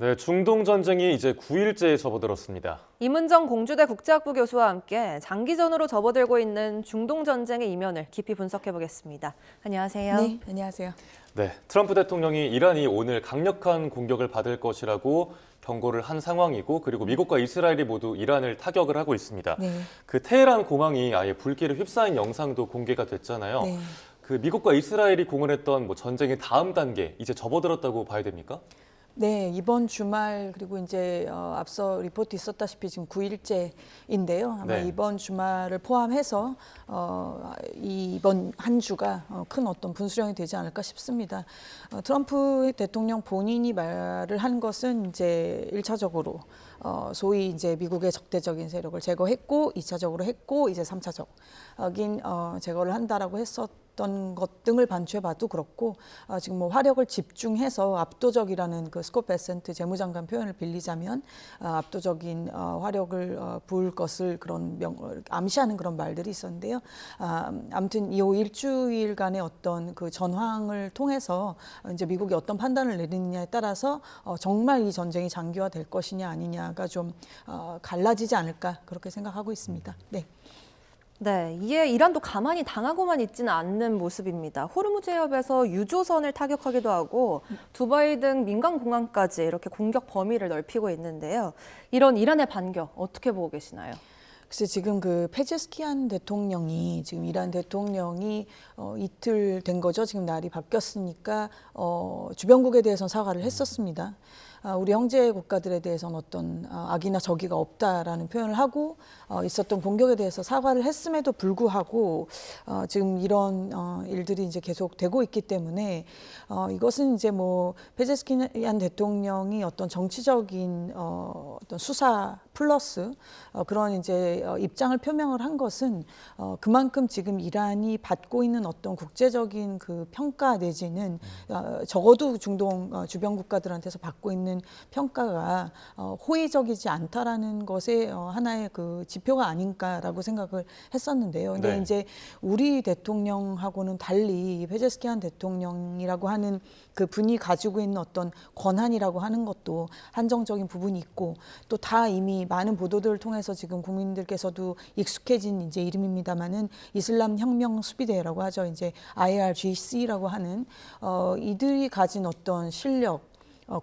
네, 중동 전쟁이 이제 9일째에 접어들었습니다. 임은정 공주대 국제학부 교수와 함께 장기전으로 접어들고 있는 중동 전쟁의 이면을 깊이 분석해 보겠습니다. 안녕하세요. 네, 안녕하세요. 네, 트럼프 대통령이 이란이 오늘 강력한 공격을 받을 것이라고 경고를 한 상황이고, 그리고 미국과 이스라엘이 모두 이란을 타격을 하고 있습니다. 네. 그 테헤란 공항이 아예 불길을 휩싸인 영상도 공개가 됐잖아요. 네. 그 미국과 이스라엘이 공언했던 전쟁의 다음 단계 이제 접어들었다고 봐야 됩니까? 네, 이번 주말 그리고 이제 앞서 리포트 있었다시피 지금 9일째인데요. 아마 네. 이번 주말을 포함해서 이번 한 주가 큰 어떤 분수령이 되지 않을까 싶습니다. 트럼프 대통령 본인이 말을 한 것은 이제 1차적으로 소위 이제 미국의 적대적인 세력을 제거했고 2차적으로 했고 이제 3차적인 제거를 한다라고 했었던 것 등을 반추해봐도 그렇고 지금 뭐 화력을 집중해서 압도적이라는 그 스콧 베센트 재무장관 표현을 빌리자면 압도적인 화력을 부을 것을 그런 암시하는 그런 말들이 있었는데요. 아무튼 이 일주일간의 어떤 그 전황을 통해서 이제 미국이 어떤 판단을 내리느냐에 따라서 정말 이 전쟁이 장기화될 것이냐 아니냐가 좀 갈라지지 않을까 그렇게 생각하고 있습니다. 네. 네, 이에 이란도 가만히 당하고만 있지는 않는 모습입니다. 호르무즈 해협에서 유조선을 타격하기도 하고 두바이 등 민간 공항까지 이렇게 공격 범위를 넓히고 있는데요. 이런 이란의 반격 어떻게 보고 계시나요? 글쎄 지금 그 페제스키안 대통령이 지금 이란 대통령이 이틀 된 거죠. 지금 날이 바뀌었으니까 주변국에 대해서는 사과를 했었습니다. 우리 형제 국가들에 대해서는 어떤 악이나 적의가 없다라는 표현을 하고 있었던 공격에 대해서 사과를 했음에도 불구하고 지금 이런 일들이 이제 계속 되고 있기 때문에 이것은 이제 뭐 페제스키안 대통령이 어떤 정치적인 어떤 수사 플러스 그런 이제 입장을 표명을 한 것은 그만큼 지금 이란이 받고 있는 어떤 국제적인 그 평가 내지는 적어도 중동 주변 국가들한테서 받고 있는 평가가 호의적이지 않다라는 것의 하나의 그 지표가 아닌가라고 생각을 했었는데요. 근데 네. 이제 우리 대통령하고는 달리 페제스키안 대통령이라고 하는 그 분이 가지고 있는 어떤 권한이라고 하는 것도 한정적인 부분이 있고 또 다 이미 많은 보도들을 통해서 지금 국민들께서도 익숙해진 이제 이름입니다만은 이슬람 혁명 수비대라고 하죠. 이제 IRGC라고 하는 이들이 가진 어떤 실력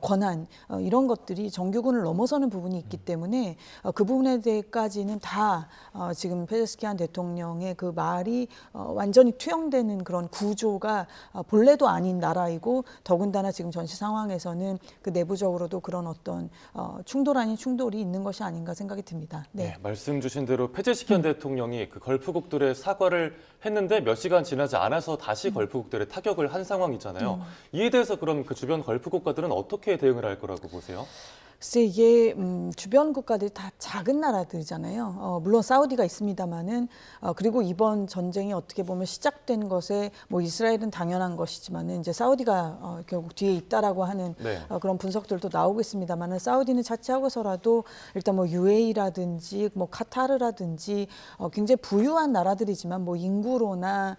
권한 이런 것들이 정규군을 넘어서는 부분이 있기 때문에 그 부분에 대해까지는 다 지금 페제스키안 대통령의 그 말이 완전히 투영되는 그런 구조가 본래도 아닌 나라이고 더군다나 지금 전시 상황에서는 그 내부적으로도 그런 어떤 충돌 아닌 충돌이 있는 것이 아닌가 생각이 듭니다. 네. 네, 말씀 주신 대로 페제시키안 대통령이 그 걸프국들의 사과를 했는데 몇 시간 지나지 않아서 다시 걸프국들의 타격을 한 상황이잖아요. 이에 대해서 그럼 그 주변 걸프 국가들은 어떻게 대응을 할 거라고 보세요? 글쎄 이게 주변 국가들이 다 작은 나라들이잖아요. 물론 사우디가 있습니다만은 그리고 이번 전쟁이 어떻게 보면 시작된 것에 뭐 이스라엘은 당연한 것이지만은 이제 사우디가 결국 뒤에 있다라고 하는 네. 그런 분석들도 나오고 있습니다만은 사우디는 차치하고서라도 일단 뭐 UAE라든지 뭐 카타르라든지 굉장히 부유한 나라들이지만 뭐 인구로나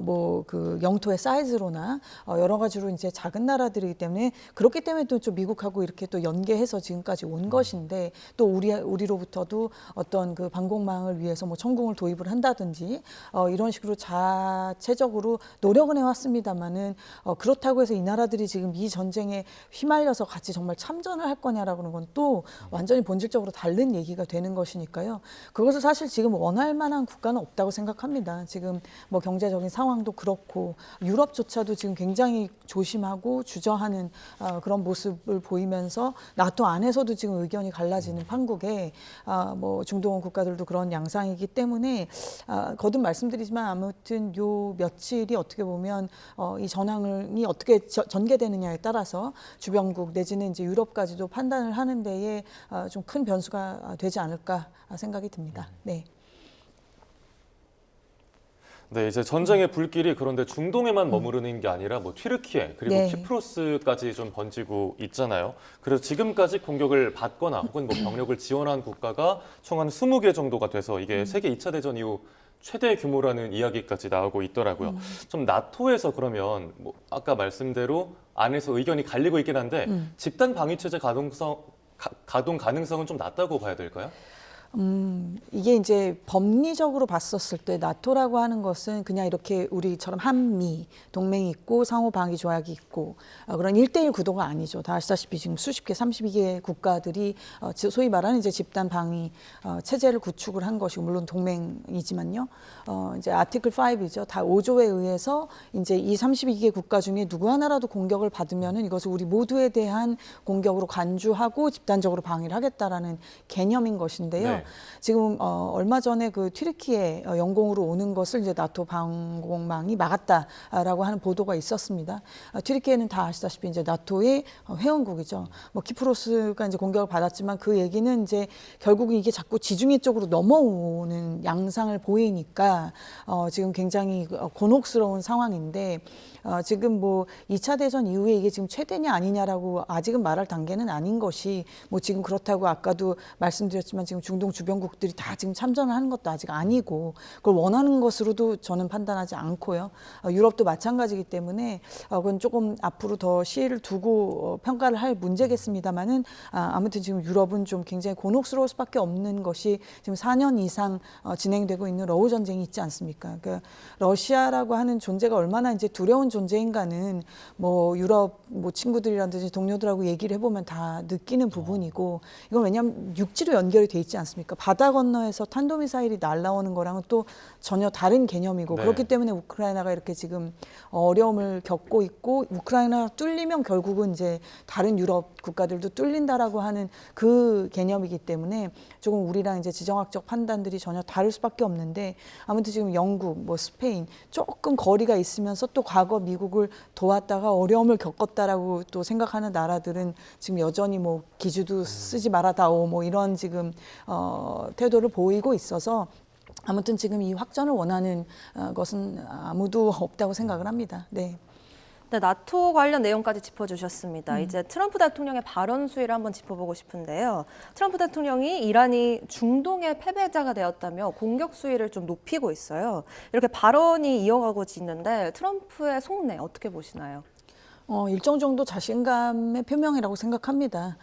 뭐 그 영토의 사이즈로나 여러 가지로 이제 작은 나라들이기 때문에 그렇기 때문에 또 좀 미국하고 이렇게 또 연계해서 지금까지 온 것인데 또 우리로부터도 어떤 그 방공망을 위해서 뭐 천궁을 도입을 한다든지 이런 식으로 자체적으로 노력은 해왔습니다만은 그렇다고 해서 이 나라들이 지금 이 전쟁에 휘말려서 같이 정말 참전을 할 거냐라고는 건 또 완전히 본질적으로 다른 얘기가 되는 것이니까요. 그것을 사실 지금 원할 만한 국가는 없다고 생각합니다. 지금 뭐 경제적인 상황도 그렇고 유럽조차도 지금 굉장히 조심하고 주저하는 그런 모습을 보이면서 나토 안에서도 지금 의견이 갈라지는 판국에 뭐 중동 국가들도 그런 양상이기 때문에 거듭 말씀드리지만 아무튼 요 며칠이 어떻게 보면 이 전황이 어떻게 전개되느냐에 따라서 주변국 내지는 이제 유럽까지도 판단을 하는 데에 좀 큰 변수가 되지 않을까 생각이 듭니다. 네. 네, 이제 전쟁의 불길이 그런데 중동에만 머무르는 게 아니라 뭐 튀르키예 그리고 네. 키프로스까지 좀 번지고 있잖아요. 그래서 지금까지 공격을 받거나 혹은 뭐 병력을 지원한 국가가 총 한 20개 정도가 돼서 이게 세계 2차 대전 이후 최대 규모라는 이야기까지 나오고 있더라고요. 좀 나토에서 그러면 뭐 아까 말씀대로 안에서 의견이 갈리고 있긴 한데 집단 방위 체제 가동 가능성은 좀 낮다고 봐야 될까요? 이게 이제 법리적으로 봤었을 때 나토라고 하는 것은 그냥 이렇게 우리처럼 한미 동맹이 있고 상호 방위 조약이 있고 그런 1대1 구도가 아니죠. 다 아시다시피 지금 수십 개, 32개 국가들이 소위 말하는 이제 집단 방위 체제를 구축을 한 것이고 물론 동맹이지만요. 이제 아티클 5이죠. 다 5조에 의해서 이제 이 32개 국가 중에 누구 하나라도 공격을 받으면은 이것을 우리 모두에 대한 공격으로 간주하고 집단적으로 방위를 하겠다라는 개념인 것인데요. 네. 지금 얼마 전에 그 튀르키예 영공으로 오는 것을 이제 나토 방공망이 막았다라고 하는 보도가 있었습니다. 튀르키예는 다 아시다시피 이제 나토의 회원국이죠. 뭐 키프로스가 이제 공격을 받았지만 그 얘기는 이제 결국은 이게 자꾸 지중해 쪽으로 넘어오는 양상을 보이니까 지금 굉장히 곤혹스러운 상황인데 지금 뭐 2차 대전 이후에 이게 지금 최대냐 아니냐라고 아직은 말할 단계는 아닌 것이 뭐 지금 그렇다고 아까도 말씀드렸지만 지금 중동 주변국들이 다 지금 참전을 하는 것도 아직 아니고 그걸 원하는 것으로도 저는 판단하지 않고요. 유럽도 마찬가지이기 때문에 그건 조금 앞으로 더 시일을 두고 평가를 할 문제겠습니다만은 아무튼 지금 유럽은 좀 굉장히 곤혹스러울 수밖에 없는 것이 지금 4년 이상 진행되고 있는 러우 전쟁이 있지 않습니까? 그러니까 러시아라고 하는 존재가 얼마나 이제 두려운 존재인가는 뭐 유럽 뭐 친구들이라든지 동료들하고 얘기를 해보면 다 느끼는 부분이고 이건 왜냐하면 육지로 연결이 돼 있지 않습니까? 바다 건너에서 탄도미사일이 날라오는 거랑은 또 전혀 다른 개념이고 네. 그렇기 때문에 우크라이나가 이렇게 지금 어려움을 겪고 있고 우크라이나가 뚫리면 결국은 이제 다른 유럽 국가들도 뚫린다라고 하는 그 개념이기 때문에 조금 우리랑 이제 지정학적 판단들이 전혀 다를 수밖에 없는데 아무튼 지금 영국, 뭐 스페인 조금 거리가 있으면서 또 과거 미국을 도왔다가 어려움을 겪었다라고 또 생각하는 나라들은 지금 여전히 뭐 기주도 쓰지 말아다오 뭐 이런 지금 태도를 보이고 있어서 아무튼 지금 이 확전을 원하는 것은 아무도 없다고 생각을 합니다. 네. 네, 나토 관련 내용까지 짚어주셨습니다. 이제 트럼프 대통령의 발언 수위를 한번 짚어보고 싶은데요. 트럼프 대통령이 이란이 중동의 패배자가 되었다며 공격 수위를 좀 높이고 있어요. 이렇게 발언이 이어가고 있는데 트럼프의 속내 어떻게 보시나요? 일정 정도 자신감의 표명이라고 생각합니다.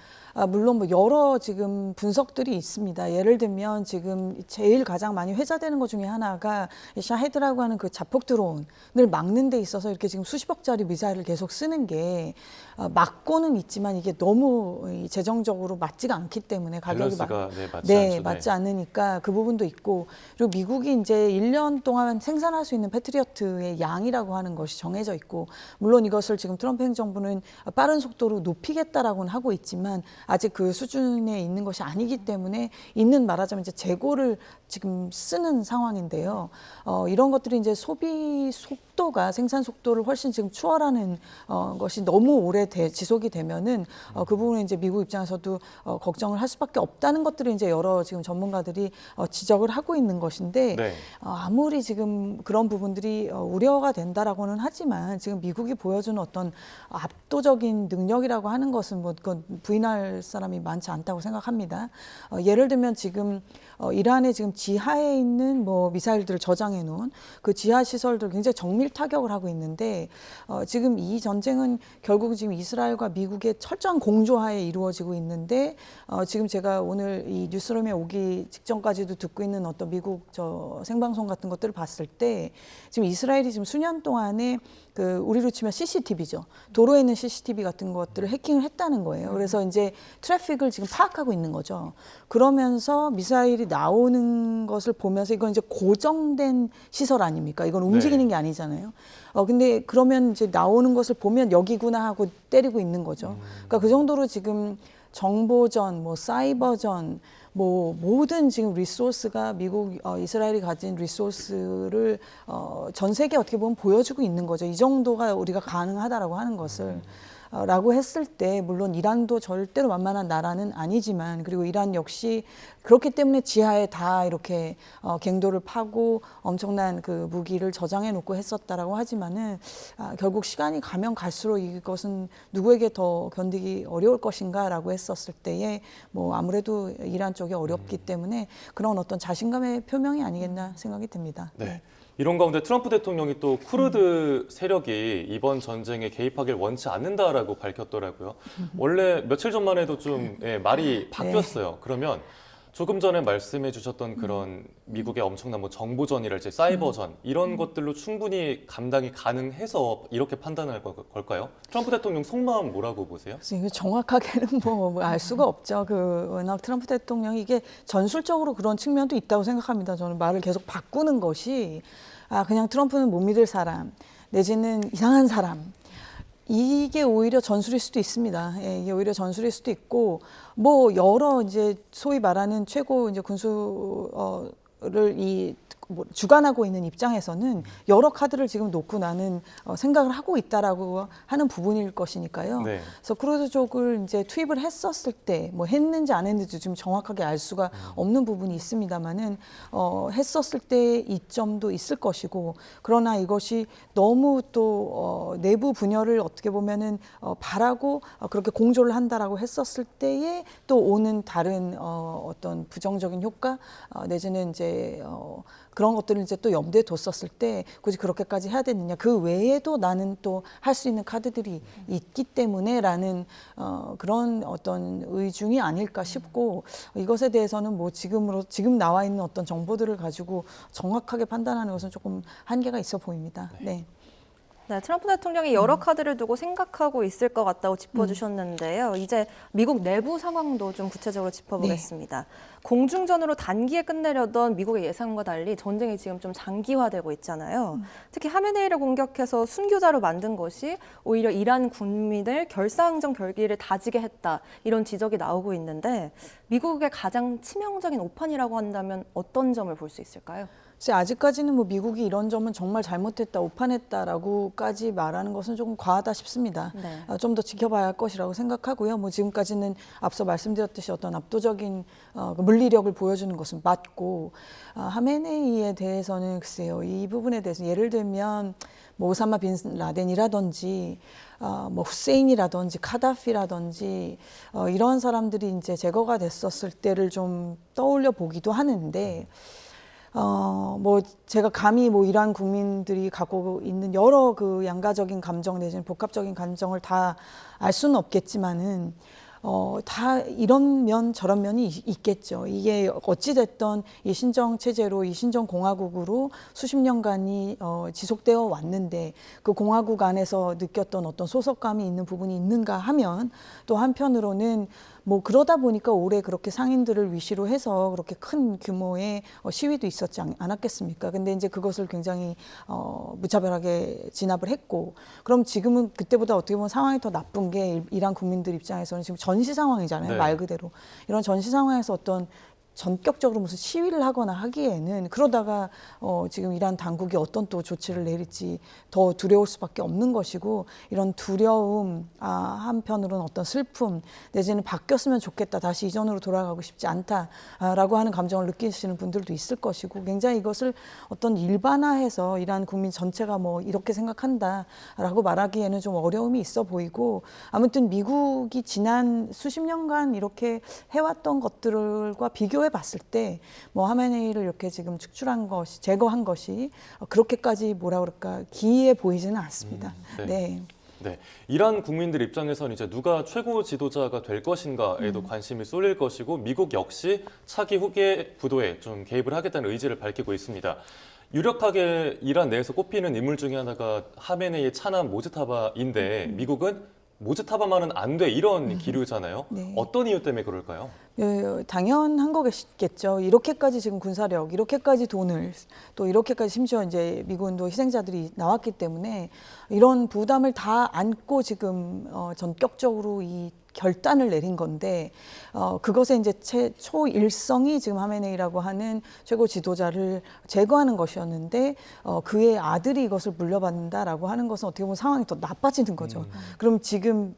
물론 뭐 여러 지금 분석들이 있습니다. 예를 들면 지금 제일 가장 많이 회자되는 것 중에 하나가 샤헤드라고 하는 그 자폭 드론을 막는 데 있어서 이렇게 지금 수십억짜리 미사일을 계속 쓰는 게 막고는 있지만 이게 너무 재정적으로 맞지가 않기 때문에 가격이 밸런스가 맞지 않죠. 맞지 않으니까 그 부분도 있고 그리고 미국이 이제 1년 동안 생산할 수 있는 패트리어트의 양이라고 하는 것이 정해져 있고 물론 이것을 지금 트럼프 행정부는 빠른 속도로 높이겠다라고는 하고 있지만 아직 그 수준에 있는 것이 아니기 때문에 있는 말하자면 이제 재고를 지금 쓰는 상황인데요. 이런 것들이 이제 소비 속도가 생산 속도를 훨씬 지금 추월하는 것이 너무 오래 지속이 되면은 그 부분은 이제 미국 입장에서도 걱정을 할 수밖에 없다는 것들을 이제 여러 지금 전문가들이 지적을 하고 있는 것인데 네. 아무리 지금 그런 부분들이 우려가 된다라고는 하지만 지금 미국이 보여주는 어떤 압도적인 능력이라고 하는 것은 뭐 그건 부인할 사람이 많지 않다고 생각합니다. 예를 들면 지금 이란의 지금 지하에 있는 뭐 미사일들을 저장해 놓은 그 지하 시설들 굉장히 정밀 타격을 하고 있는데 지금 이 전쟁은 결국 지금 이스라엘과 미국의 철저한 공조하에 이루어지고 있는데 지금 제가 오늘 이 뉴스룸에 오기 직전까지도 듣고 있는 어떤 미국 생방송 같은 것들을 봤을 때 지금 이스라엘이 지금 수년 동안에 그 우리로 치면 CCTV죠. 도로에 있는 CCTV 같은 것들을 해킹을 했다는 거예요. 그래서 이제 트래픽을 지금 파악하고 있는 거죠. 그러면서 미사일이 나오는 것을 보면서 이건 이제 고정된 시설 아닙니까? 이건 움직이는 게 아니잖아요. 근데 그러면 이제 나오는 것을 보면 여기구나 하고 때리고 있는 거죠. 그러니까 그 정도로 지금 정보전, 뭐 사이버전, 뭐 모든 지금 리소스가 미국, 이스라엘이 가진 리소스를 전 세계 어떻게 보면 보여주고 있는 거죠. 이 정도가 우리가 가능하다라고 하는 것을. 라고 했을 때 물론 이란도 절대로 만만한 나라는 아니지만 그리고 이란 역시 그렇기 때문에 지하에 다 이렇게 갱도를 파고 엄청난 그 무기를 저장해 놓고 했었다라고 하지만은 결국 시간이 가면 갈수록 이것은 누구에게 더 견디기 어려울 것인가라고 했었을 때에 뭐 아무래도 이란 쪽이 어렵기 때문에 그런 어떤 자신감의 표명이 아니겠나 생각이 듭니다. 네. 이런 가운데 트럼프 대통령이 또 쿠르드 세력이 이번 전쟁에 개입하길 원치 않는다라고 밝혔더라고요. 원래 며칠 전만 해도 좀 말이 바뀌었어요. 그러면 조금 전에 말씀해 주셨던 그런 미국의 엄청난 뭐 정보전이랄지 사이버전 이런 것들로 충분히 감당이 가능해서 이렇게 판단할 걸까요? 트럼프 대통령 속마음 뭐라고 보세요? 이거 정확하게는 뭐 알 수가 없죠. 워낙 트럼프 대통령이 이게 전술적으로 그런 측면도 있다고 생각합니다. 저는 말을 계속 바꾸는 것이 그냥 트럼프는 못 믿을 사람 내지는 이상한 사람. 이게 오히려 전술일 수도 있습니다. 예, 이게 오히려 전술일 수도 있고, 뭐 여러 이제 소위 말하는 최고 이제 군수를 주관하고 있는 입장에서는 여러 카드를 지금 놓고 나는 생각을 하고 있다라고 하는 부분일 것이니까요. 네. 그래서 쿠르드 쪽을 이제 투입을 했었을 때 뭐 했는지 안 했는지 지금 정확하게 알 수가 없는 부분이 있습니다만은 했었을 때 이점도 있을 것이고 그러나 이것이 너무 또 내부 분열을 어떻게 보면은 바라고 그렇게 공조를 한다라고 했었을 때에 또 오는 다른 어떤 부정적인 효과 내지는 이제 그런 것들을 이제 또 염두에 뒀었을 때 굳이 그렇게까지 해야 되느냐. 그 외에도 나는 또 할 수 있는 카드들이 있기 때문에라는 그런 어떤 의중이 아닐까 싶고 이것에 대해서는 뭐 지금 나와 있는 어떤 정보들을 가지고 정확하게 판단하는 것은 조금 한계가 있어 보입니다. 네. 네, 트럼프 대통령이 여러 카드를 두고 생각하고 있을 것 같다고 짚어주셨는데요. 이제 미국 내부 상황도 좀 구체적으로 짚어보겠습니다. 공중전으로 단기에 끝내려던 미국의 예상과 달리 전쟁이 지금 좀 장기화되고 있잖아요. 특히 하메네이를 공격해서 순교자로 만든 것이 오히려 이란 국민을 결사항전 결기를 다지게 했다. 이런 지적이 나오고 있는데 미국의 가장 치명적인 오판이라고 한다면 어떤 점을 볼 수 있을까요? 아직까지는 뭐 미국이 이런 점은 정말 잘못했다, 오판했다라고까지 말하는 것은 조금 과하다 싶습니다. 네. 좀 더 지켜봐야 할 것이라고 생각하고요. 뭐 지금까지는 앞서 말씀드렸듯이 어떤 압도적인 물리력을 보여주는 것은 맞고 하메네이에 대해서는 글쎄요, 이 부분에 대해서 예를 들면 뭐 오사마 빈 라덴이라든지 뭐 후세인이라든지 카다피라든지 이런 사람들이 이제 제거가 됐었을 때를 좀 떠올려 보기도 하는데. 뭐 제가 감히 뭐 이란 국민들이 갖고 있는 여러 그 양가적인 감정 내지는 복합적인 감정을 다 알 수는 없겠지만은 다 이런 면 저런 면이 있겠죠. 이게 어찌됐던 이 신정 체제로 이 신정 공화국으로 수십 년간이 지속되어 왔는데 그 공화국 안에서 느꼈던 어떤 소속감이 있는 부분이 있는가 하면 또 한편으로는 뭐 그러다 보니까 올해 그렇게 상인들을 위시로 해서 그렇게 큰 규모의 시위도 있었지 않았겠습니까? 근데 이제 그것을 굉장히 무차별하게 진압을 했고 그럼 지금은 그때보다 어떻게 보면 상황이 더 나쁜 게 이란 국민들 입장에서는 지금 전시 상황이잖아요. 네. 말 그대로. 이런 전시 상황에서 어떤 전격적으로 무슨 시위를 하거나 하기에는 그러다가 지금 이란 당국이 어떤 또 조치를 내릴지 더 두려울 수밖에 없는 것이고 이런 두려움 한편으로는 어떤 슬픔 내지는 바뀌었으면 좋겠다 다시 이전으로 돌아가고 싶지 않다라고 하는 감정을 느끼시는 분들도 있을 것이고 굉장히 이것을 어떤 일반화해서 이란 국민 전체가 뭐 이렇게 생각한다라고 말하기에는 좀 어려움이 있어 보이고 아무튼 미국이 지난 수십 년간 이렇게 해왔던 것들과 비교해 봤을 때 뭐 하메네이를 이렇게 지금 축출한 것이 제거한 것이 그렇게까지 뭐라 그럴까 기이해 보이지는 않습니다. 네. 네, 이란 국민들 입장에서는 이제 누가 최고 지도자가 될 것인가에도 관심이 쏠릴 것이고 미국 역시 차기 후계 부도에 좀 개입을 하겠다는 의지를 밝히고 있습니다. 유력하게 이란 내에서 꼽히는 인물 중에 하나가 하메네이의 차남 모즈타바인데 미국은 모즈타바만은 안 돼 이런 기류잖아요. 네. 어떤 이유 때문에 그럴까요? 당연한 거겠죠. 이렇게까지 지금 군사력, 이렇게까지 돈을 또 이렇게까지 심지어 이제 미군도 희생자들이 나왔기 때문에 이런 부담을 다 안고 지금 전격적으로 이 결단을 내린 건데 그것의 이제 초일성이 지금 하메네이라고 하는 최고 지도자를 제거하는 것이었는데 그의 아들이 이것을 물려받는다라고 하는 것은 어떻게 보면 상황이 더 나빠지는 거죠. 그럼 지금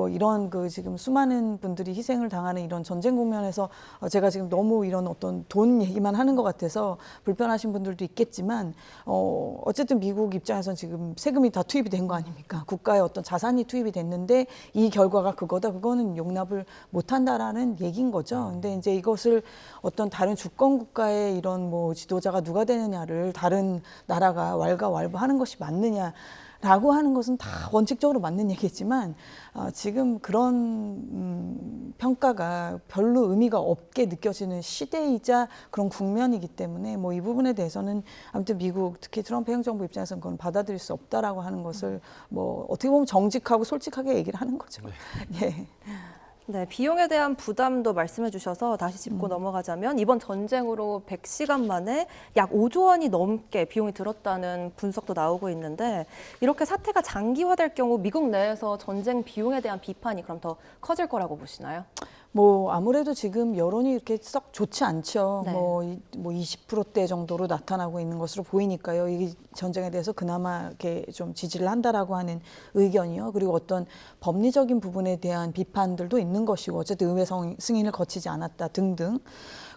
이런 그 지금 수많은 분들이 희생을 당하는 이런 전쟁 국면에서 제가 지금 너무 이런 어떤 돈 얘기만 하는 것 같아서 불편하신 분들도 있겠지만 어쨌든 미국 입장에서는 지금 세금이 다 투입이 된 거 아닙니까? 국가의 어떤 자산이 투입이 됐는데 이 결과가 그거다. 그거는 용납을 못한다라는 얘기인 거죠. 근데 이제 이것을 어떤 다른 주권 국가의 이런 뭐 지도자가 누가 되느냐를 다른 나라가 왈가왈부하는 것이 맞느냐라고 하는 것은 다 원칙적으로 맞는 얘기지만 지금 그런 평가가 별로 의미가 없게 느껴지는 시대이자 그런 국면이기 때문에 뭐 이 부분에 대해서는 아무튼 미국 특히 트럼프 행정부 입장에서는 그건 받아들일 수 없다라고 하는 것을 뭐 어떻게 보면 정직하고 솔직하게 얘기를 하는 거죠. 예. 네, 비용에 대한 부담도 말씀해 주셔서 다시 짚고 넘어가자면 이번 전쟁으로 100시간 만에 약 5조 원이 넘게 비용이 들었다는 분석도 나오고 있는데 이렇게 사태가 장기화될 경우 미국 내에서 전쟁 비용에 대한 비판이 그럼 더 커질 거라고 보시나요? 뭐 아무래도 지금 여론이 이렇게 썩 좋지 않죠. 네. 뭐 20%대 정도로 나타나고 있는 것으로 보이니까요. 이 전쟁에 대해서 그나마 이렇게 좀 지지를 한다라고 하는 의견이요. 그리고 어떤 법리적인 부분에 대한 비판들도 있는 것이고 어쨌든 의회 승인을 거치지 않았다 등등.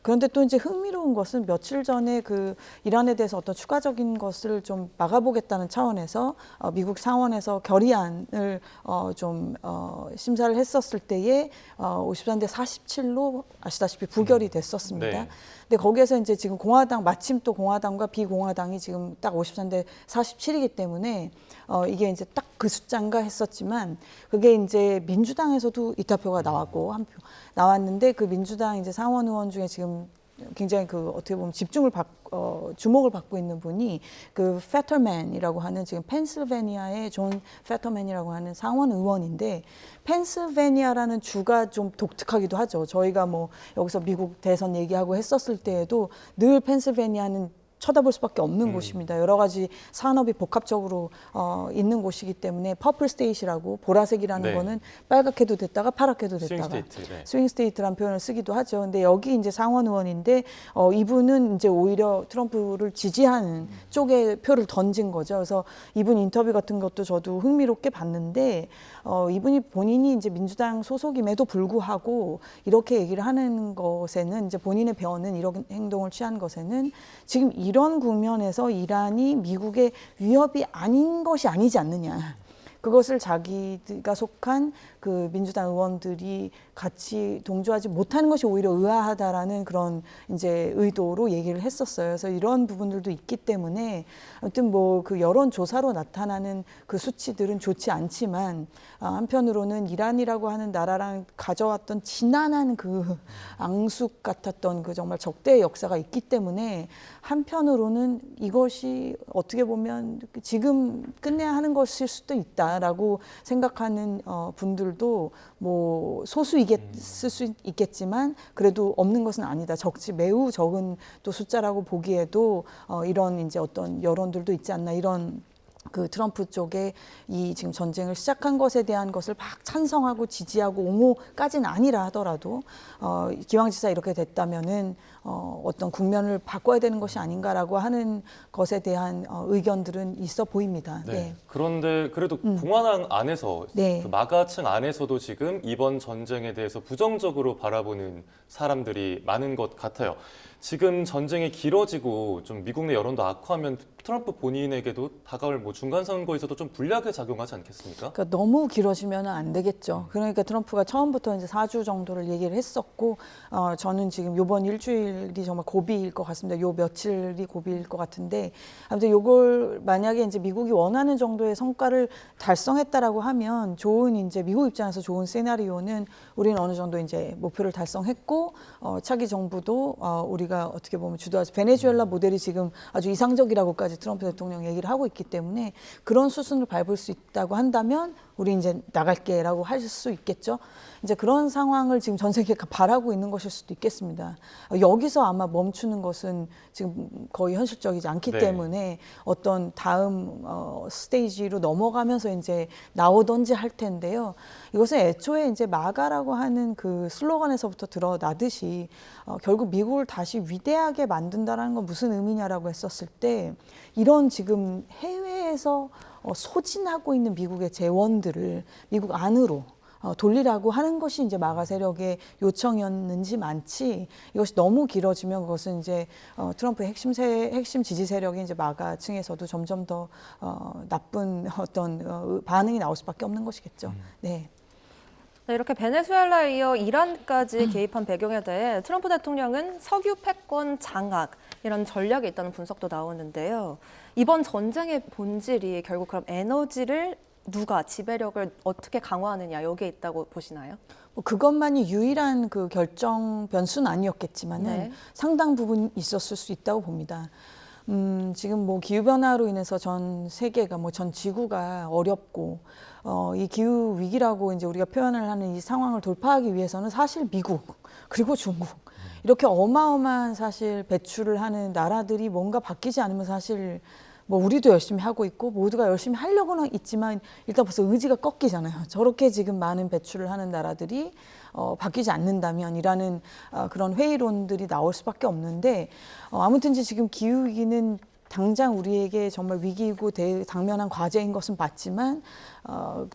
그런데 또 이제 흥미로운 것은 며칠 전에 그 이란에 대해서 어떤 추가적인 것을 좀 막아보겠다는 차원에서 미국 상원에서 결의안을 심사를 했었을 때에 53대 47로 아시다시피 부결이 됐었습니다. 네. 근데 거기에서 이제 지금 공화당 마침 또 공화당과 비공화당이 지금 딱 53대 47이기 때문에 이게 이제 딱 그 숫자인가 했었지만 그게 이제 민주당에서도 이타표가 나왔고 한 표 나왔는데 그 민주당 이제 상원 의원 중에 지금 굉장히 그 어떻게 보면 주목을 받고 있는 분이 그 페터맨이라고 하는 지금 펜실베니아의 존 페터맨이라고 하는 상원 의원인데 펜실베니아라는 주가 좀 독특하기도 하죠. 저희가 뭐 여기서 미국 대선 얘기하고 했었을 때에도 늘 펜실베니아는 쳐다볼 수밖에 없는 곳입니다. 여러 가지 산업이 복합적으로 있는 곳이기 때문에 퍼플 스테이트라고 보라색이라는 네. 거는 빨갛게도 됐다가 파랗게도 스윙 됐다가 스테이트. 네. 스윙 스테이트라는 표현을 쓰기도 하죠. 근데 여기 이제 상원 의원인데 이분은 이제 오히려 트럼프를 지지하는 쪽에 표를 던진 거죠. 그래서 이분 인터뷰 같은 것도 저도 흥미롭게 봤는데 이분이 본인이 이제 민주당 소속임에도 불구하고 이렇게 얘기를 하는 것에는 이제 본인의 변은 이런 행동을 취한 것에는 지금 이런 국면에서 이란이 미국의 위협이 아닌 것이 아니지 않느냐. 그것을 자기가 속한 그 민주당 의원들이 같이 동조하지 못하는 것이 오히려 의아하다라는 그런 이제 의도로 얘기를 했었어요. 그래서 이런 부분들도 있기 때문에 아무튼 뭐 그 여론 조사로 나타나는 그 수치들은 좋지 않지만 한편으로는 이란이라고 하는 나라랑 가져왔던 지난한 그 앙숙 같았던 그 정말 적대의 역사가 있기 때문에 한편으로는 이것이 어떻게 보면 지금 끝내야 하는 것일 수도 있다라고 생각하는 분들도 뭐 소수이겠을 수 있겠지만 그래도 없는 것은 아니다. 매우 적은 또 숫자라고 보기에도 이런 이제 어떤 여론들도 있지 않나 이런 그 트럼프 쪽에 이 지금 전쟁을 시작한 것에 대한 것을 막 찬성하고 지지하고 옹호까지는 아니라 하더라도 기왕지사 이렇게 됐다면은 어떤 국면을 바꿔야 되는 것이 아닌가라고 하는 것에 대한 의견들은 있어 보입니다. 네. 네. 그런데 그래도 공화당 안에서 네. 그 마가층 안에서도 지금 이번 전쟁에 대해서 부정적으로 바라보는 사람들이 많은 것 같아요. 지금 전쟁이 길어지고 좀 미국 내 여론도 악화하면 트럼프 본인에게도 다가올 뭐 중간 선거에서도 좀 불리하게 작용하지 않겠습니까? 그러니까 너무 길어지면 안 되겠죠. 그러니까 트럼프가 처음부터 이제 4주 정도를 얘기를 했었고, 저는 지금 요번 일주일이 정말 고비일 것 같습니다. 요 며칠이 고비일 것 같은데, 아무튼 요걸 만약에 이제 미국이 원하는 정도의 성과를 달성했다라고 하면 좋은 이제 미국 입장에서 좋은 시나리오는 우리는 어느 정도 이제 목표를 달성했고, 차기 정부도 우리가 어떻게 보면 주도하지 베네수엘라 모델이 지금 아주 이상적이라고까지 트럼프 대통령 얘기를 하고 있기 때문에 그런 수순을 밟을 수 있다고 한다면 우리 이제 나갈게라고 할 수 있겠죠. 이제 그런 상황을 지금 전 세계가 바라고 있는 것일 수도 있겠습니다. 여기서 아마 멈추는 것은 지금 거의 현실적이지 않기 네. 때문에 어떤 다음 스테이지로 넘어가면서 이제 나오던지 할 텐데요. 이것은 애초에 이제 마가라고 하는 그 슬로건에서부터 드러나듯이 결국 미국을 다시 위대하게 만든다는 건 무슨 의미냐라고 했었을 때 이런 지금 해외에서 소진하고 있는 미국의 재원들을 미국 안으로 돌리라고 하는 것이 이제 마가 세력의 요청이었는지 많지 이것이 너무 길어지면 그것은 이제 트럼프의 핵심 지지 세력인 이제 마가 층에서도 점점 더 나쁜 어떤 반응이 나올 수밖에 없는 것이겠죠. 네. 네, 이렇게 베네수엘라에 이어 이란까지 개입한 배경에 대해 트럼프 대통령은 석유 패권 장악 이런 전략이 있다는 분석도 나오는데요. 이번 전쟁의 본질이 결국 그럼 에너지를 누가 지배력을 어떻게 강화하느냐 여기에 있다고 보시나요? 뭐 그것만이 유일한 그 결정 변수는 아니었겠지만은 네. 상당 부분 있었을 수 있다고 봅니다. 지금 뭐 기후변화로 인해서 전 세계가 뭐 전 지구가 어렵고 이 기후 위기라고 이제 우리가 표현을 하는 이 상황을 돌파하기 위해서는 사실 미국 그리고 중국 이렇게 어마어마한 사실 배출을 하는 나라들이 뭔가 바뀌지 않으면 사실 뭐 우리도 열심히 하고 있고 모두가 열심히 하려고는 있지만 일단 벌써 의지가 꺾이잖아요. 저렇게 지금 많은 배출을 하는 나라들이 바뀌지 않는다면이라는 그런 회의론들이 나올 수밖에 없는데 아무튼지 지금 기후 위기는 당장 우리에게 정말 위기이고 당면한 과제인 것은 맞지만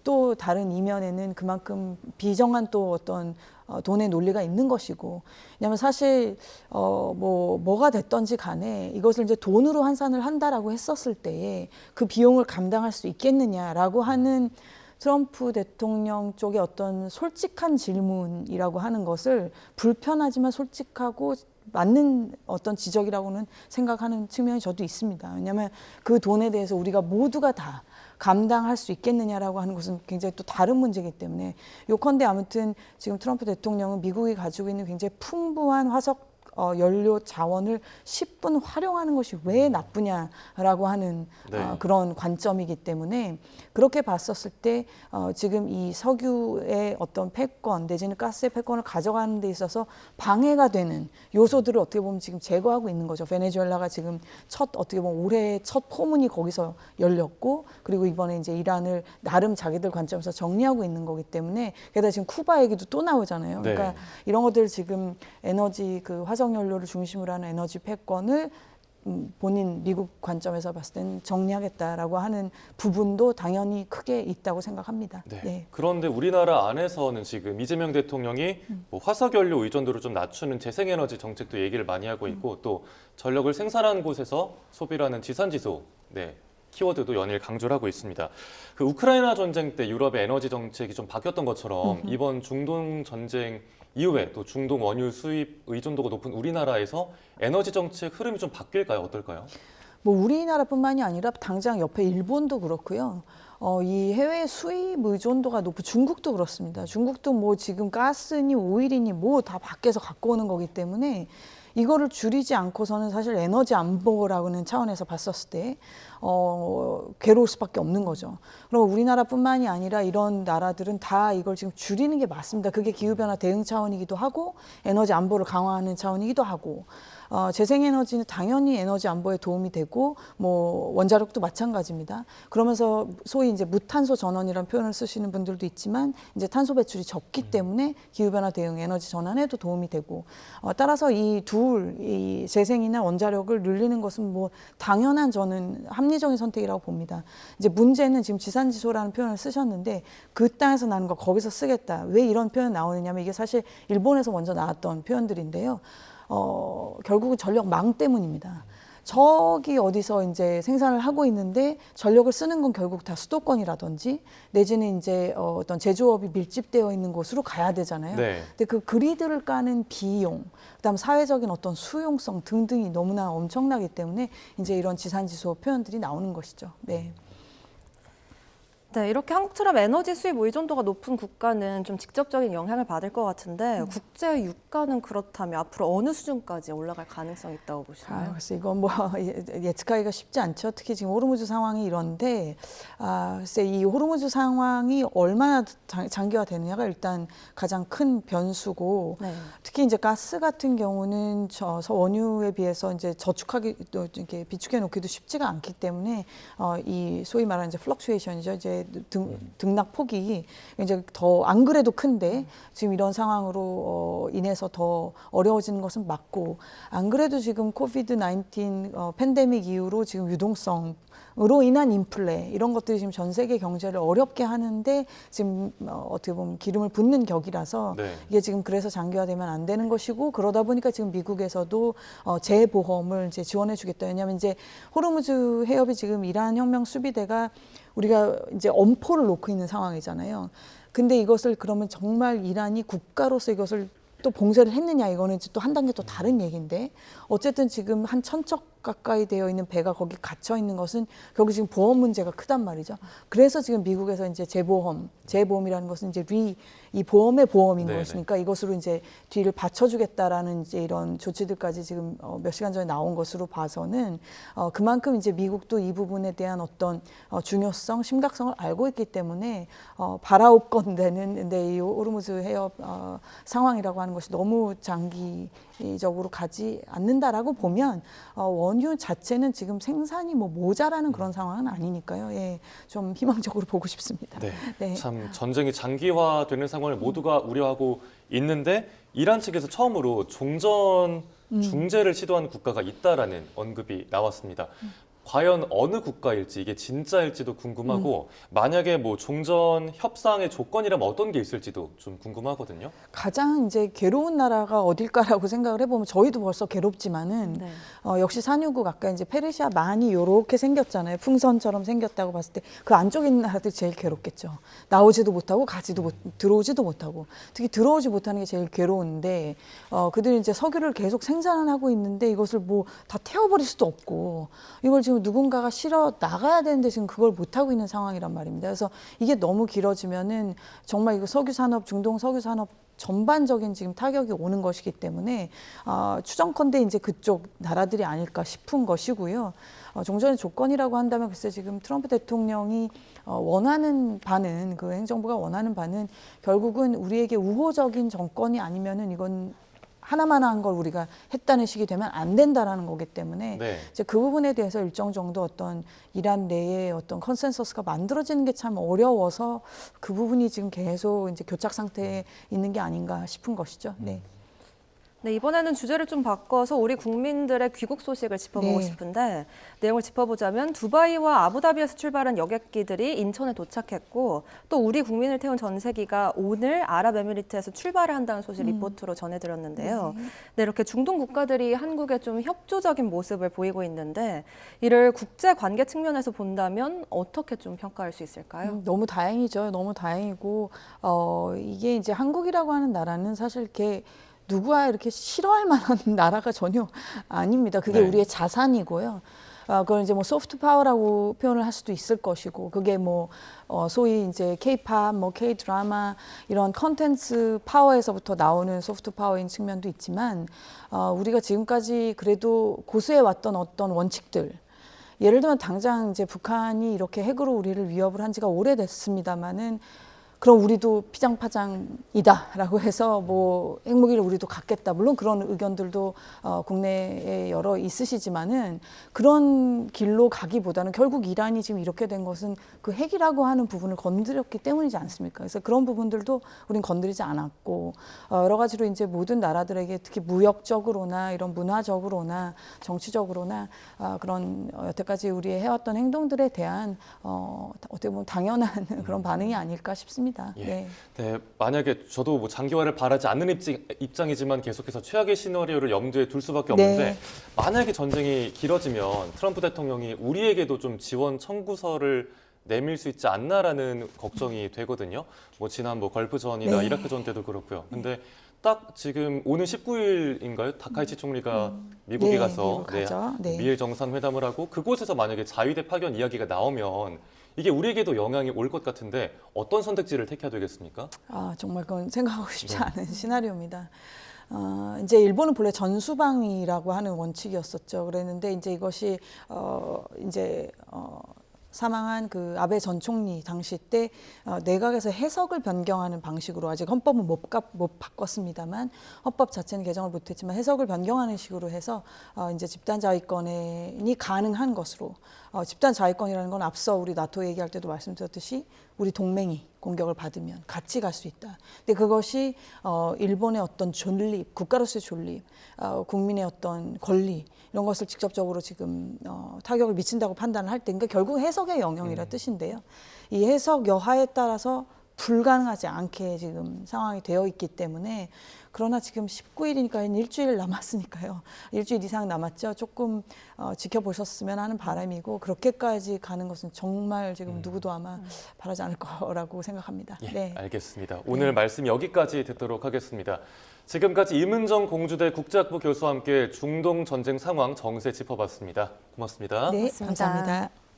또 다른 이면에는 그만큼 비정한 또 어떤 돈의 논리가 있는 것이고 왜냐하면 사실 뭐가 됐던지 간에 이것을 이제 돈으로 환산을 한다라고 했었을 때에 그 비용을 감당할 수 있겠느냐라고 하는 트럼프 대통령 쪽의 어떤 솔직한 질문이라고 하는 것을 불편하지만 솔직하고 맞는 어떤 지적이라고는 생각하는 측면이 저도 있습니다. 왜냐하면 그 돈에 대해서 우리가 모두가 다 감당할 수 있겠느냐라고 하는 것은 굉장히 또 다른 문제이기 때문에 요컨대 아무튼 지금 트럼프 대통령은 미국이 가지고 있는 굉장히 풍부한 화석 연료 자원을 10분 활용하는 것이 왜 나쁘냐라고 하는 네. 그런 관점이기 때문에 그렇게 봤었을 때 지금 이 석유의 어떤 패권 내지는 가스의 패권을 가져가는 데 있어서 방해가 되는 요소들을 어떻게 보면 지금 제거하고 있는 거죠. 베네수엘라가 지금 어떻게 보면 올해의 첫 포문이 거기서 열렸고 그리고 이번에 이제 이란을 나름 자기들 관점에서 정리하고 있는 거기 때문에 게다가 지금 쿠바 얘기도 또 나오잖아요. 네. 그러니까 이런 것들 지금 에너지 그 화석연료를 중심으로 하는 에너지 패권을 본인 미국 관점에서 봤을 때는 정리하겠다라고 하는 부분도 당연히 크게 있다고 생각합니다. 네. 네. 그런데 우리나라 안에서는 지금 이재명 대통령이 뭐 화석연료 의존도를 좀 낮추는 재생에너지 정책도 얘기를 많이 하고 있고 또 전력을 생산하는 곳에서 소비라는 지산지수 키워드도 연일 강조를 하고 있습니다. 그 우크라이나 전쟁 때 유럽의 에너지 정책이 좀 바뀌었던 것처럼 이번 중동 전쟁 이후에 또 중동 원유 수입 의존도가 높은 우리나라에서 에너지 정책 흐름이 좀 바뀔까요? 어떨까요? 뭐 우리나라뿐만이 아니라 당장 옆에 일본도 그렇고요. 이 해외 수입 의존도가 높은 중국도 그렇습니다. 중국도 뭐 지금 가스니 오일이니 뭐 다 밖에서 갖고 오는 거기 때문에 이거를 줄이지 않고서는 사실 에너지 안보라고는 차원에서 봤었을 때 괴로울 수밖에 없는 거죠. 그럼 우리나라뿐만이 아니라 이런 나라들은 다 이걸 지금 줄이는 게 맞습니다. 그게 기후변화 대응 차원이기도 하고 에너지 안보를 강화하는 차원이기도 하고 재생에너지는 당연히 에너지 안보에 도움이 되고 뭐 원자력도 마찬가지입니다. 그러면서 소위 이제 무탄소 전원이라는 표현을 쓰시는 분들도 있지만 이제 탄소 배출이 적기 때문에 기후변화 대응 에너지 전환에도 도움이 되고 따라서 이 재생이나 원자력을 늘리는 것은 뭐 당연한 저는 합리적인 선택이라고 봅니다. 이제 문제는 지금 지산지소라는 표현을 쓰셨는데 그 땅에서 나는 거 거기서 쓰겠다. 왜 이런 표현 나오느냐면 이게 사실 일본에서 먼저 나왔던 표현들인데요. 결국은 전력망 때문입니다. 저기 어디서 이제 생산을 하고 있는데 전력을 쓰는 건 결국 다 수도권이라든지 내지는 이제 어떤 제조업이 밀집되어 있는 곳으로 가야 되잖아요. 네. 근데 그 그리드를 까는 비용, 그다음 사회적인 어떤 수용성 등등이 너무나 엄청나기 때문에 이제 이런 지산지수 표현들이 나오는 것이죠. 네. 네, 이렇게 한국처럼 에너지 수입 의존도가 높은 국가는 좀 직접적인 영향을 받을 것 같은데 국제 유가는 그렇다면 앞으로 어느 수준까지 올라갈 가능성이 있다고 보시나요? 글쎄 이건 뭐 예측하기가 쉽지 않죠. 특히 지금 호르무즈 상황이 이런데 글쎄 이 호르무즈 상황이 얼마나 장기화되느냐가 일단 가장 큰 변수고 네. 특히 이제 가스 같은 경우는 원유에 비해서 이제 저축하기 또 이렇게 비축해 놓기도 쉽지가 않기 때문에 이 소위 말하는 이제 플럭추에이션이죠. 이제 등락 폭이 이제 더 안 그래도 큰데 지금 이런 상황으로 인해서 더 어려워지는 것은 맞고 안 그래도 지금 코비드 19 팬데믹 이후로 지금 유동성 으로 인한 인플레 이런 것들이 지금 전 세계 경제를 어렵게 하는데 지금 어떻게 보면 기름을 붓는 격이라서 네. 이게 지금 그래서 장기화되면 안 되는 것이고 그러다 보니까 지금 미국에서도 재보험을 이제 지원해주겠다. 왜냐하면 이제 호르무즈 해협이 지금 이란 혁명 수비대가 우리가 이제 엄포를 놓고 있는 상황이잖아요. 근데 이것을 그러면 정말 이란이 국가로서 이것을 또 봉쇄를 했느냐 이거는 또 한 단계 또 다른 얘기인데 어쨌든 지금 한 1,000척 가까이 되어 있는 배가 거기 갇혀 있는 것은 결국 지금 보험 문제가 크단 말이죠. 그래서 지금 미국에서 이제 재보험이라는 것은 이제 이 보험의 보험인 네네. 것이니까 이것으로 이제 뒤를 받쳐주겠다라는 이제 이런 조치들까지 지금 몇 시간 전에 나온 것으로 봐서는 그만큼 이제 미국도 이 부분에 대한 어떤 중요성, 심각성을 알고 있기 때문에 바라옵건대는 근데 이 호르무즈 해협 상황이라고 하는 것이 너무 장기적으로 가지 않는다라고 보면 원유 자체는 지금 생산이 뭐 모자라는 그런 상황은 아니니까요. 예, 좀 희망적으로 보고 싶습니다. 네. 네. 참 전쟁이 장기화되는 상황을 모두가 우려하고 있는데 이란 측에서 처음으로 종전 중재를 시도한 국가가 있다라는 언급이 나왔습니다. 과연 어느 국가일지 이게 진짜일지도 궁금하고 만약에 뭐 종전 협상의 조건이라면 어떤 게 있을지도 좀 궁금하거든요. 가장 이제 괴로운 나라가 어딜까라고 생각을 해보면 저희도 벌써 괴롭지만은 네. 역시 산유국 아까 이제 페르시아 많이 요렇게 생겼잖아요. 풍선처럼 생겼다고 봤을 때 그 안쪽에 있는 나라들이 제일 괴롭겠죠. 나오지도 못하고 들어오지도 못하고 특히 들어오지 못하는 게 제일 괴로운데 그들이 이제 석유를 계속 생산하고 있는데 이것을 뭐 다 태워버릴 수도 없고 이걸 지금 누군가가 실어 나가야 되는데 지금 그걸 못하고 있는 상황이란 말입니다. 그래서 이게 너무 길어지면은 정말 이거 석유 산업, 중동 석유 산업 전반적인 지금 타격이 오는 것이기 때문에 추정컨대 이제 그쪽 나라들이 아닐까 싶은 것이고요. 종전의 조건이라고 한다면 글쎄 지금 트럼프 대통령이 원하는 바는 그 행정부가 원하는 바는 결국은 우리에게 우호적인 정권이 아니면은 이건 하나만한 걸 우리가 했다는 식이 되면 안 된다라는 거기 때문에 네. 이제 그 부분에 대해서 일정 정도 어떤 이란 내에 어떤 컨센서스가 만들어지는 게 참 어려워서 그 부분이 지금 계속 이제 교착 상태에 있는 게 아닌가 싶은 것이죠. 네. 네, 이번에는 주제를 좀 바꿔서 우리 국민들의 귀국 소식을 짚어보고 네. 싶은데 내용을 짚어보자면 두바이와 아부다비에서 출발한 여객기들이 인천에 도착했고 또 우리 국민을 태운 전세기가 오늘 아랍에미리트에서 출발을 한다는 소식 리포트로 전해드렸는데요. 네, 이렇게 중동 국가들이 한국에 좀 협조적인 모습을 보이고 있는데 이를 국제 관계 측면에서 본다면 어떻게 좀 평가할 수 있을까요? 너무 다행이죠. 너무 다행이고 이게 이제 한국이라고 하는 나라는 사실 이렇게 누구와 이렇게 싫어할 만한 나라가 전혀 아닙니다. 그게 네. 우리의 자산이고요. 그걸 이제 뭐 소프트 파워라고 표현을 할 수도 있을 것이고, 그게 뭐 소위 이제 K-팝, 뭐 K-드라마 이런 컨텐츠 파워에서부터 나오는 소프트 파워인 측면도 있지만, 우리가 지금까지 그래도 고수해 왔던 어떤 원칙들. 예를 들면 당장 이제 북한이 이렇게 핵으로 우리를 위협을 한 지가 오래됐습니다만은. 그럼 우리도 피장파장이다라고 해서 뭐 핵무기를 우리도 갖겠다. 물론 그런 의견들도 국내에 여러 있으시지만은 그런 길로 가기보다는 결국 이란이 지금 이렇게 된 것은 그 핵이라고 하는 부분을 건드렸기 때문이지 않습니까? 그래서 그런 부분들도 우린 건드리지 않았고 여러 가지로 이제 모든 나라들에게 특히 무역적으로나 이런 문화적으로나 정치적으로나 그런 여태까지 우리 해왔던 행동들에 대한 어떻게 보면 당연한 그런 반응이 아닐까 싶습니다. 예. 네. 네, 만약에 저도 뭐 장기화를 바라지 않는 입장이지만 계속해서 최악의 시나리오를 염두에 둘 수밖에 없는데 네. 만약에 전쟁이 길어지면 트럼프 대통령이 우리에게도 좀 지원 청구서를 내밀 수 있지 않나라는 걱정이 되거든요. 뭐 지난 뭐 걸프전이나 네. 이라크전 때도 그렇고요. 근데 딱 지금 오는 19일인가요? 다카이치 총리가 미국에 네, 가서 미국 가죠. 네. 미일 정상회담을 하고 그곳에서 만약에 자위대 파견 이야기가 나오면 이게 우리에게도 영향이 올 것 같은데 어떤 선택지를 택해야 되겠습니까? 정말 그건 생각하고 싶지 않은 시나리오입니다. 이제 일본은 본래 전수방위라고 하는 원칙이었었죠. 그랬는데 이제 이것이 사망한 그 아베 전 총리 당시 때 내각에서 해석을 변경하는 방식으로 아직 헌법은 못 바꿨습니다만 헌법 자체는 개정을 못했지만 해석을 변경하는 식으로 해서 이제 집단 자위권이 가능한 것으로 집단 자위권이라는 건 앞서 우리 나토 얘기할 때도 말씀드렸듯이 우리 동맹이 공격을 받으면 같이 갈 수 있다. 근데 그것이 일본의 어떤 존립, 국가로서의 존립, 국민의 어떤 권리 이런 것을 직접적으로 지금 타격을 미친다고 판단을 할 때, 그러니까 결국 해석의 영역이라 뜻인데요. 이 해석 여하에 따라서 불가능하지 않게 지금 상황이 되어 있기 때문에, 그러나 지금 19일이니까 일주일 남았으니까요. 일주일 이상 남았죠. 조금 지켜보셨으면 하는 바람이고, 그렇게까지 가는 것은 정말 지금 누구도 아마 바라지 않을 거라고 생각합니다. 예, 네. 알겠습니다. 오늘 말씀 여기까지 듣도록 하겠습니다. 지금까지 임은정 공주대 국제학부 교수와 함께 중동 전쟁 상황 정세 짚어봤습니다. 고맙습니다. 네, 고맙습니다. 감사합니다.